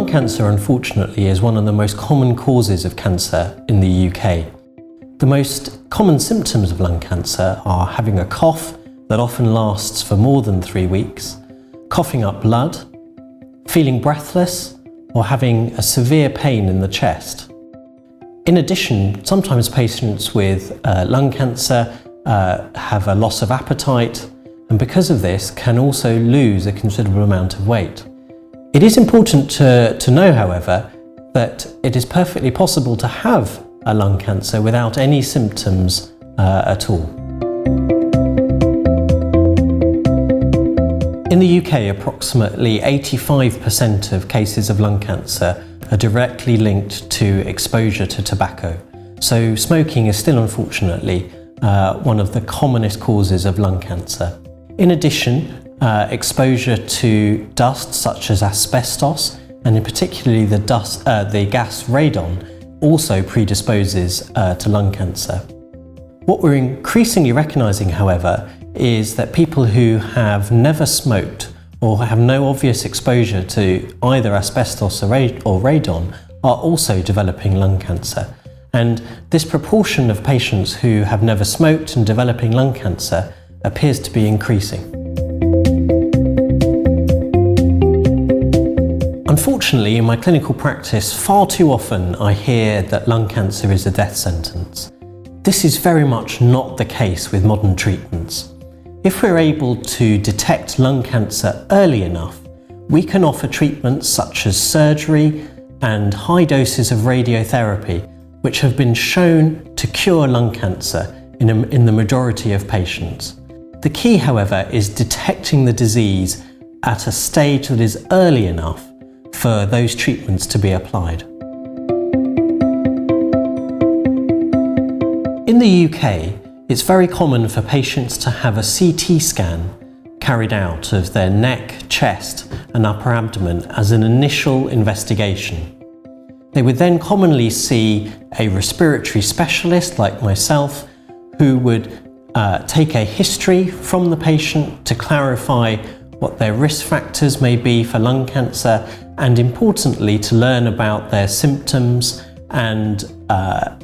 Lung cancer, unfortunately, is one of the most common causes of cancer in the UK. The most common symptoms of lung cancer are having a cough that often lasts for more than 3 weeks, coughing up blood, feeling breathless, or having a severe pain in the chest. In addition, sometimes patients with lung cancer have a loss of appetite, and because of this can also lose a considerable amount of weight. It is important to know, however, that it is perfectly possible to have a lung cancer without any symptoms at all. In the UK, approximately 85% of cases of lung cancer are directly linked to exposure to tobacco. So smoking is still, unfortunately, one of the commonest causes of lung cancer. In addition, exposure to dust such as asbestos, and in particularly the gas radon, also predisposes to lung cancer. What we're increasingly recognising, however, is that people who have never smoked or have no obvious exposure to either asbestos or radon are also developing lung cancer. And this proportion of patients who have never smoked and developing lung cancer appears to be increasing. Unfortunately, in my clinical practice, far too often I hear that lung cancer is a death sentence. This is very much not the case with modern treatments. If we're able to detect lung cancer early enough, we can offer treatments such as surgery and high doses of radiotherapy, which have been shown to cure lung cancer in the majority of patients. The key, however, is detecting the disease at a stage that is early enough for those treatments to be applied. In the UK, it's very common for patients to have a CT scan carried out of their neck, chest and upper abdomen as an initial investigation. They would then commonly see a respiratory specialist like myself, who would take a history from the patient to clarify what their risk factors may be for lung cancer, and importantly to learn about their symptoms and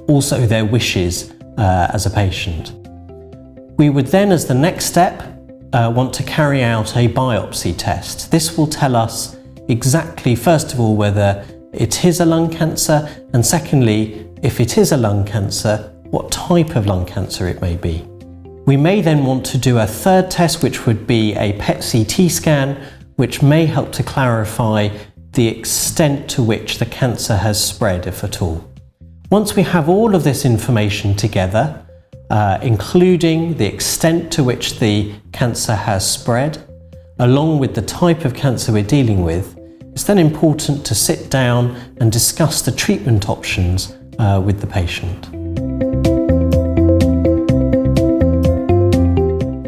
also their wishes as a patient. We would then, as the next step, want to carry out a biopsy test. This will tell us exactly, first of all, whether it is a lung cancer, and secondly, if it is a lung cancer, what type of lung cancer it may be. We may then want to do a third test, which would be a PET-CT scan, which may help to clarify the extent to which the cancer has spread, if at all. Once we have all of this information together, including the extent to which the cancer has spread, along with the type of cancer we're dealing with, it's then important to sit down and discuss the treatment options with the patient.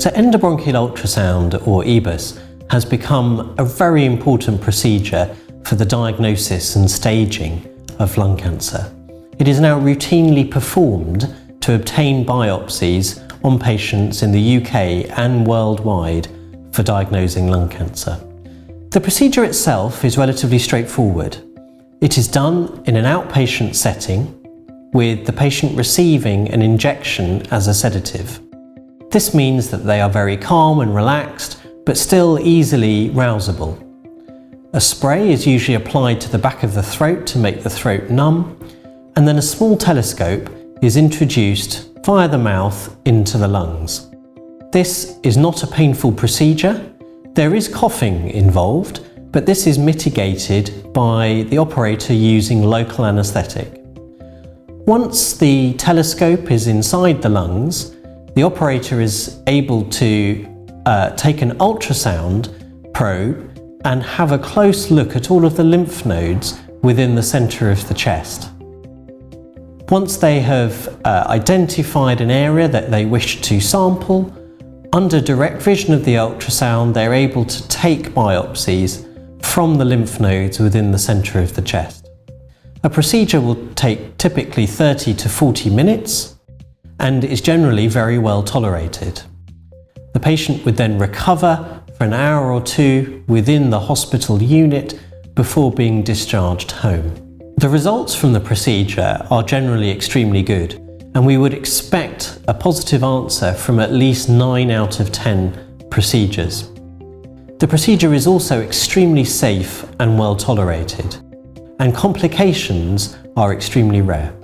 So endobronchial ultrasound, or EBUS, has become a very important procedure for the diagnosis and staging of lung cancer. It is now routinely performed to obtain biopsies on patients in the UK and worldwide for diagnosing lung cancer. The procedure itself is relatively straightforward. It is done in an outpatient setting with the patient receiving an injection as a sedative. This means that they are very calm and relaxed, but still easily rousable. A spray is usually applied to the back of the throat to make the throat numb, and then a small telescope is introduced via the mouth into the lungs. This is not a painful procedure. There is coughing involved, but this is mitigated by the operator using local anaesthetic. Once the telescope is inside the lungs, the operator is able to take an ultrasound probe and have a close look at all of the lymph nodes within the centre of the chest. Once they have identified an area that they wish to sample, under direct vision of the ultrasound, they're able to take biopsies from the lymph nodes within the centre of the chest. A procedure will take typically 30 to 40 minutes and is generally very well tolerated. The patient would then recover for an hour or two within the hospital unit before being discharged home. The results from the procedure are generally extremely good, and we would expect a positive answer from at least 9 out of 10 procedures. The procedure is also extremely safe and well tolerated, and complications are extremely rare.